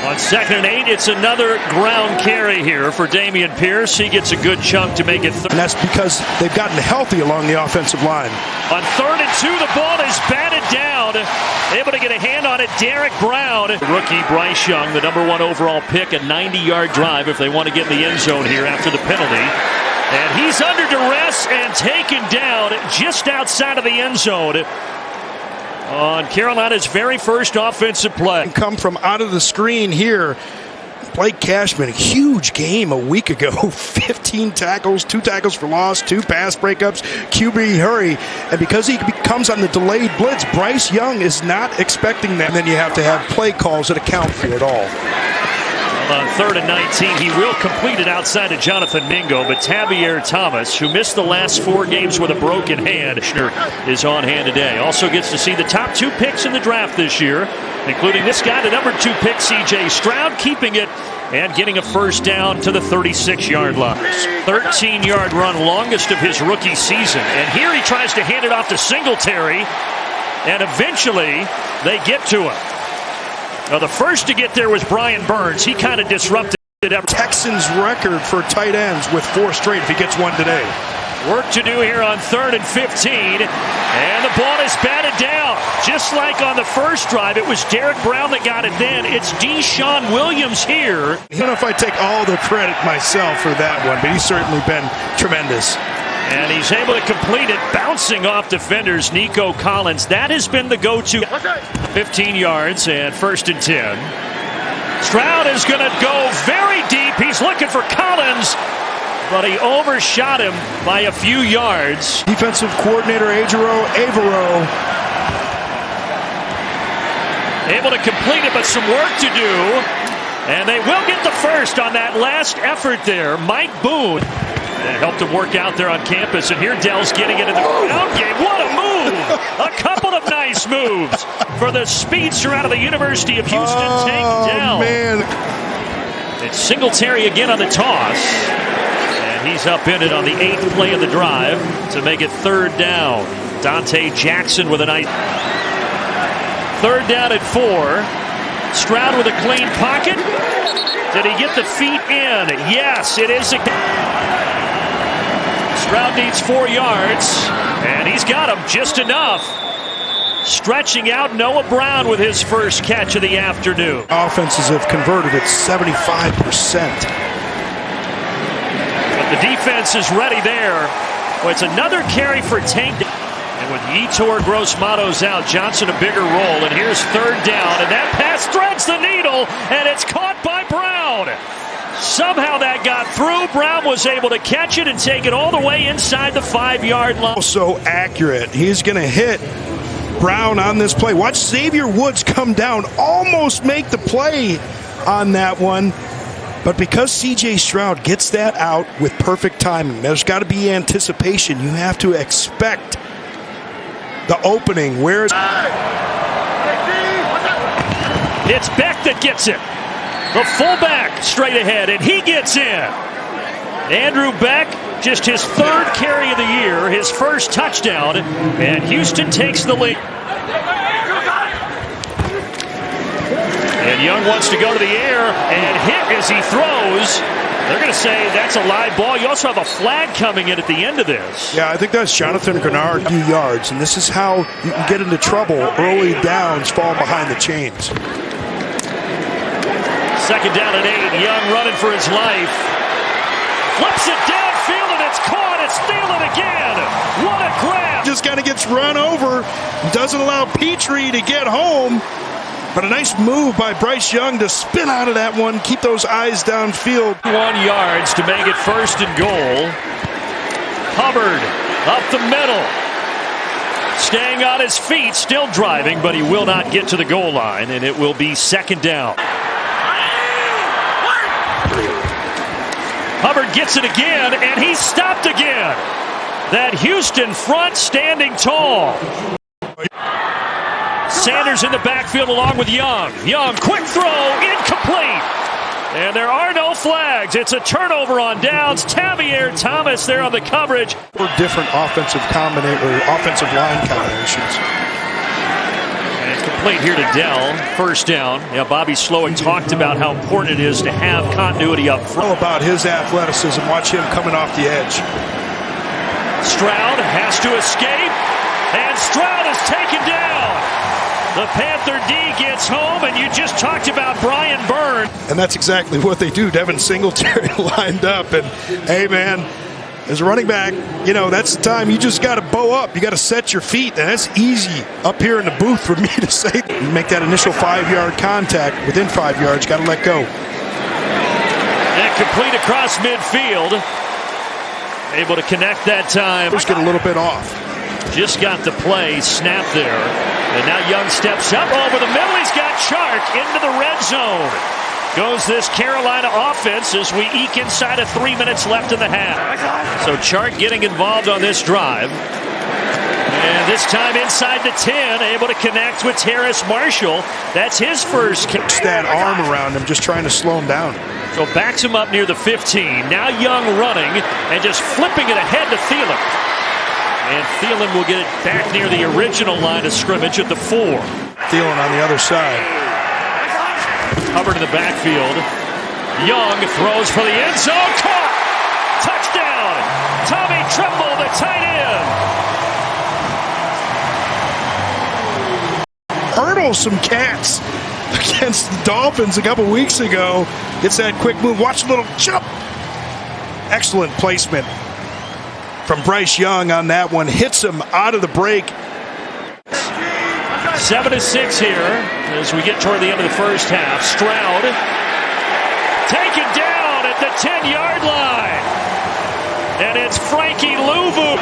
On 2nd and 8, it's another ground carry here for Dameon Pierce. He gets a good chunk to make it. And that's because they've gotten healthy along the offensive line. On 3rd and 2, the ball is batted down. Able to get a hand on it, Derek Brown. Rookie Byrce Young, the #1 overall pick, a 90-yard drive if they want to get in the end zone here after the penalty. And he's under duress and taken down just outside of the end zone on Carolina's very first offensive play. Come from out of the screen here. Blake Cashman, a huge game a week ago. 15 tackles, 2 tackles for loss, 2 pass breakups, QB hurry. And because he comes on the delayed blitz, Byrce Young is not expecting that. And then you have to have play calls that account for it all. On 3rd and 19, he will complete it outside of Jonathan Mingo, but Tavier Thomas, who missed the last 4 games with a broken hand, is on hand today. Also gets to see the top 2 picks in the draft this year, including this guy, the #2 pick, CJ Stroud, keeping it and getting a first down to the 36-yard line. 13-yard run, longest of his rookie season. And here he tries to hand it off to Singletary, and eventually they get to him. Now, the first to get there was Brian Burns. He kind of disrupted it. Texans record for tight ends with 4 straight if he gets one today. Work to do here on 3rd and 15. And the ball is batted down. Just like on the first drive, it was Derek Brown that got it then. It's Deshaun Williams here. I don't know if I take all the credit myself for that one, but he's certainly been tremendous. And he's able to complete it, bouncing off defenders. Nico Collins. That has been the go-to. 15 yards and 1st and 10. Stroud is going to go very deep. He's looking for Collins, but he overshot him by a few yards. Defensive coordinator Avero. Able to complete it, but some work to do. And they will get the first on that last effort there. Mike Boone. That helped him work out there on campus. And here Dell's getting it in the ground game. What a move! A couple of nice moves for the speedster out of the University of Houston. Taken down. Man. It's Singletary again on the toss. And he's upended on the 8th play of the drive to make it 3rd down. Dante Jackson with a nice 3rd down at 4. Stroud with a clean pocket. Did he get the feet in? Yes, it is. Stroud needs 4 yards, and he's got him just enough. Stretching out Noah Brown with his first catch of the afternoon. Offenses have converted at 75%. But the defense is ready there. Well, it's another carry for Tank. And with Yetur Gross-Matos out, Johnson a bigger role. And here's 3rd down, and that pass threads the needle, and it's caught by Brown. Somehow that got through. Brown was able to catch it and take it all the way inside the 5-yard line. So accurate. He's going to hit Brown on this play. Watch Xavier Woods come down, almost make the play on that one. But because CJ Stroud gets that out with perfect timing, there's got to be anticipation. You have to expect the opening. Where's it's Beck that gets it. The fullback straight ahead, and he gets in. Andrew Beck, just his 3rd carry of the year, his first touchdown, and Houston takes the lead. And Young wants to go to the air and hit as he throws. They're going to say that's a live ball. You also have a flag coming in at the end of this. Yeah, I think that's Jonathan Grenard, a few yards, and this is how you can get into trouble. Early downs fall behind the chains. 2nd down and 8. Young running for his life. Flips it downfield, and it's caught. It's Thielen again. What a grab. Just kind of gets run over. Doesn't allow Petrie to get home. But a nice move by Byrce Young to spin out of that one. Keep those eyes downfield. 1 yards to make it 1st and goal. Hubbard up the middle. Staying on his feet, still driving, but he will not get to the goal line, and it will be 2nd down. Hubbard gets it again, and he's stopped again. That Houston front standing tall. Sanders in the backfield along with Young. Young, quick throw, incomplete. And there are no flags. It's a turnover on downs. Tavier Thomas there on the coverage. For different offensive line combinations. And complete here to Dell. First down. Yeah, Bobby Slowick talked about how important it is to have continuity up front. All about his athleticism. Watch him coming off the edge. Stroud has to escape, and Stroud is taken down. The Panther D gets home, and you just talked about Brian Byrne. And that's exactly what they do. Devin Singletary lined up, and hey, man, as a running back, you know, that's the time you just got to bow up. You got to set your feet, and that's easy up here in the booth for me to say. You make that initial 5-yard contact within 5 yards, got to let go. And complete across midfield. Able to connect that time. Just get a little bit off. Just got the play, snap there. And now Young steps up over the middle. He's got Chark into the red zone. Goes this Carolina offense as we eke inside of 3 minutes left in the half. So Chark getting involved on this drive. And this time inside the 10, able to connect with Terrace Marshall. That's his first. Kicks that arm around him, just trying to slow him down. So backs him up near the 15. Now Young running and just flipping it ahead to Thielen. And Thielen will get it back near the original line of scrimmage at the 4. Thielen on the other side. Hubbard in the backfield. Young throws for the end zone. Caught! Touchdown! Tommy Tremble, the tight end. Hurdles some cats against the Dolphins a couple weeks ago. Gets that quick move. Watch a little jump. Excellent placement from Byrce Young on that one. Hits him out of the break. 7-6 here as we get toward the end of the first half. Stroud taken down at the 10-yard line. And it's Frankie Louvu.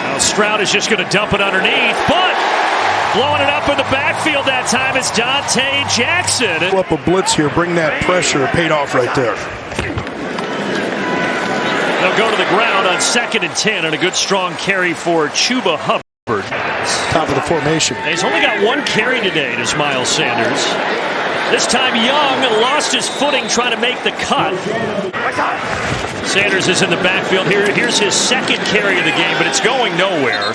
Now Stroud is just going to dump it underneath, but blowing it up in the backfield that time is Dante Jackson. Pull up a blitz here, bring that pressure. Paid off right there. They'll go to the ground on 2nd and 10, and a good strong carry for Chuba Hubbard. Top of the formation. And he's only got 1 carry today, does Miles Sanders. This time Young lost his footing trying to make the cut. Sanders is in the backfield. Here's his 2nd carry of the game, but it's going nowhere.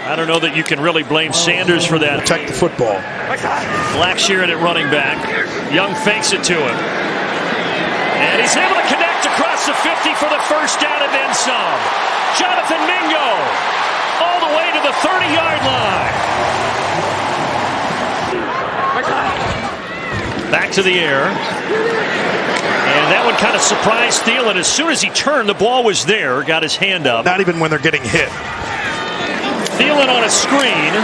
I don't know that you can really blame Sanders for that. Protect the football. Blackshear at running back. Young fakes it to him. And he's able to connect across the 50 for the first down and then some. Jonathan Mingo all the way to the 30-yard line. Back to the air. And that one kind of surprised Thielen. As soon as he turned, the ball was there. Got his hand up. Not even when they're getting hit. Thielen on a screen.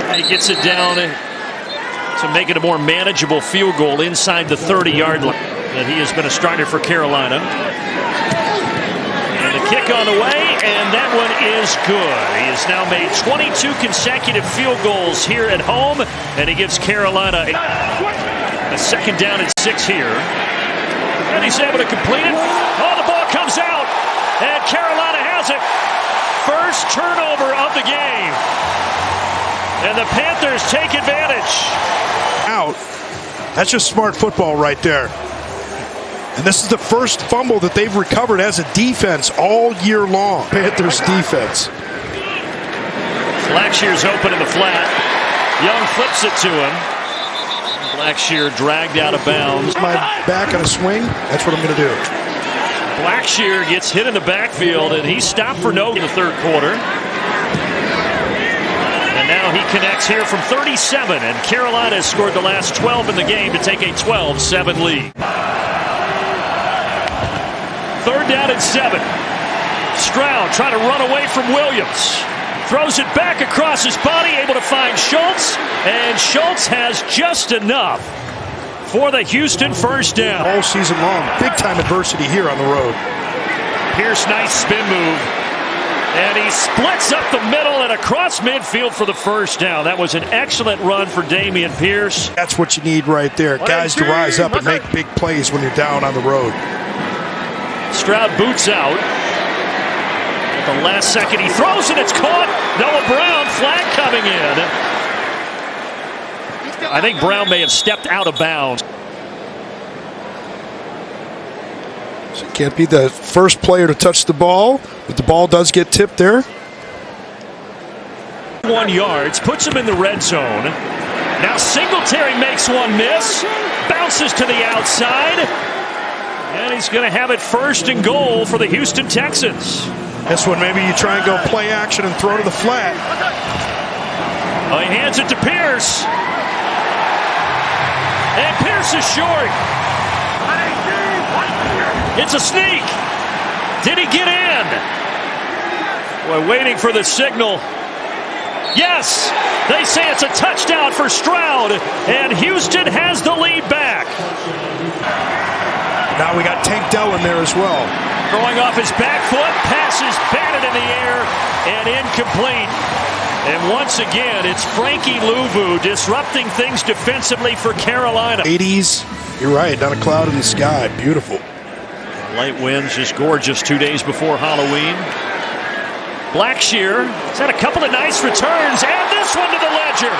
And he gets it down to make it a more manageable field goal inside the 30-yard line. And he has been a starter for Carolina. And the kick on the way, and that one is good. He has now made 22 consecutive field goals here at home, and he gives Carolina a 2nd down and 6 here. And he's able to complete it. Oh, the ball comes out, and Carolina has it. First turnover of the game. And the Panthers take advantage. Out. That's just smart football right there. And this is the first fumble that they've recovered as a defense all year long. Panthers defense. Blackshear's open in the flat. Young flips it to him. Blackshear dragged out of bounds. My back on a swing, that's what I'm going to do. Blackshear gets hit in the backfield, and he stopped for no in the 3rd quarter. And now he connects here from 37, and Carolina has scored the last 12 in the game to take a 12-7 lead. 3rd down and 7. Stroud trying to run away from Williams. Throws it back across his body, able to find Schultz, and Schultz has just enough for the Houston first down. All season long, big-time adversity here on the road. Pierce, nice spin move. And he splits up the middle and across midfield for the first down. That was an excellent run for Dameon Pierce. That's what you need right there. Guys to rise up and make big plays when you're down on the road. Stroud boots out. At the last second, he throws it. It's caught. Noah Brown, flag coming in. I think Brown may have stepped out of bounds. So can't be the first player to touch the ball, but the ball does get tipped there. 1 yards, puts him in the red zone. Now Singletary makes one miss, bounces to the outside, and he's going to have it 1st and goal for the Houston Texans. This one, maybe you try and go play action and throw to the flat. Oh, he hands it to Byrce. And Byrce is short. It's a sneak. Did he get in? Boy, waiting for the signal. Yes, they say it's a touchdown for Stroud, and Houston has the lead back. Now we got Tank Dell in there as well. Throwing off his back foot, passes batted in the air, and incomplete. And once again, it's Frankie Louvu disrupting things defensively for Carolina. 80s, you're right, not a cloud in the sky, beautiful. Light winds, just gorgeous 2 days before Halloween. Blackshear has had a couple of nice returns, and this one to the ledger.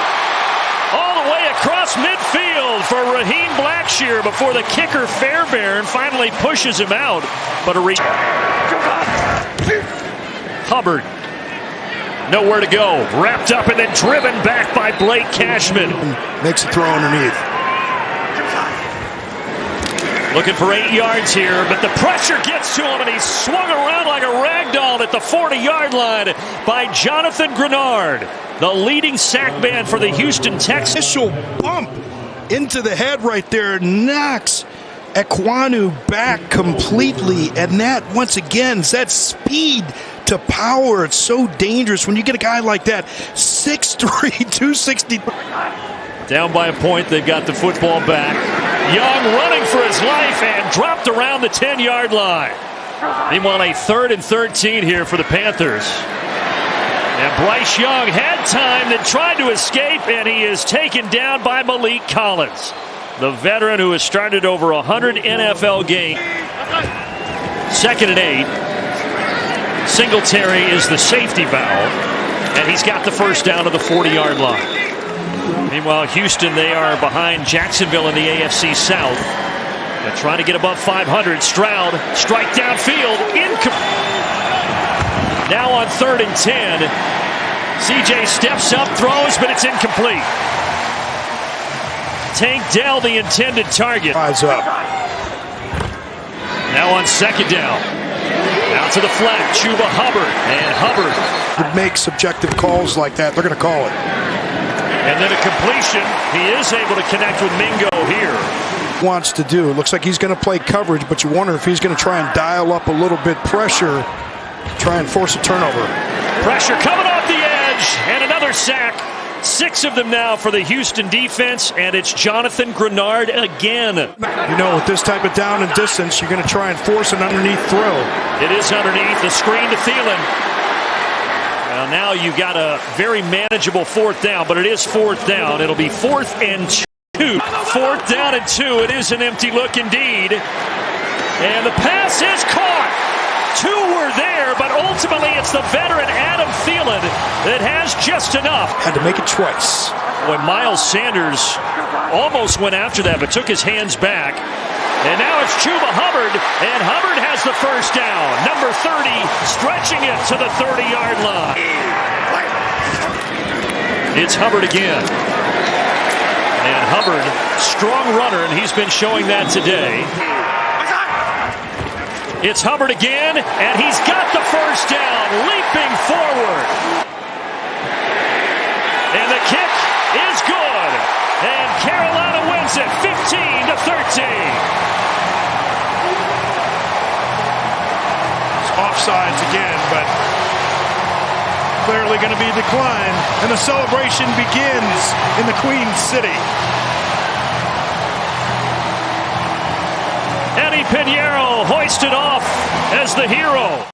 All the way across midfield for Raheem Blackshear before the kicker Fairbairn finally pushes him out. But Hubbard, nowhere to go. Wrapped up and then driven back by Blake Cashman. Makes a throw underneath. Looking for 8 yards here, but the pressure gets to him, and he's swung around like a rag doll at the 40-yard line by Jonathan Grenard, the leading sack man for the Houston Texans. Initial bump into the head right there knocks Ekwonu back completely, and that, once again, is that speed to power. It's so dangerous when you get a guy like that, 6'3", 260. Down by a point, they've got the football back. Young running for his life and dropped around the 10-yard line. Meanwhile, a 3rd and 13 here for the Panthers. And Byrce Young had time, then tried to escape, and he is taken down by Malik Collins, the veteran who has started over 100 NFL games. 2nd and 8. Singletary is the safety valve, and he's got the first down to the 40-yard line. Meanwhile, Houston, they are behind Jacksonville in the AFC South. They're trying to get above 500. Stroud, strike downfield. Now on 3rd and 10. CJ steps up, throws, but it's incomplete. Tank Dell, the intended target. Eyes up. Now on 2nd down. Out to the flat, Chuba Hubbard. And Hubbard would make subjective calls like that. They're going to call it. And then a completion. He is able to connect with Mingo here. Wants to do. It looks like he's going to play coverage, but you wonder if he's going to try and dial up a little bit pressure, try and force a turnover. Pressure coming off the edge, and another sack. 6 of them now for the Houston defense, and it's Jonathan Grenard again. You know, with this type of down and distance, you're going to try and force an underneath throw. It is underneath. The screen to Thielen. Well, now you've got a very manageable 4th down, but it is 4th down. It'll be 4th and 2. 4th down and 2. It is an empty look indeed. And the pass is caught. 2 were there, but ultimately it's the veteran Adam Thielen that has just enough. Had to make it twice. When Miles Sanders almost went after that, but took his hands back. And now it's Chuba Hubbard, and Hubbard has the first down. Number 30, stretching it to the 30-yard line. It's Hubbard again. And Hubbard, strong runner, and he's been showing that today. It's Hubbard again, and he's got the first down, leaping forward. And the kick is good. And Carolina wins it 15-13. Offsides again, but clearly going to be declined, and the celebration begins in the Queen City. Eddie Pinheiro hoisted off as the hero.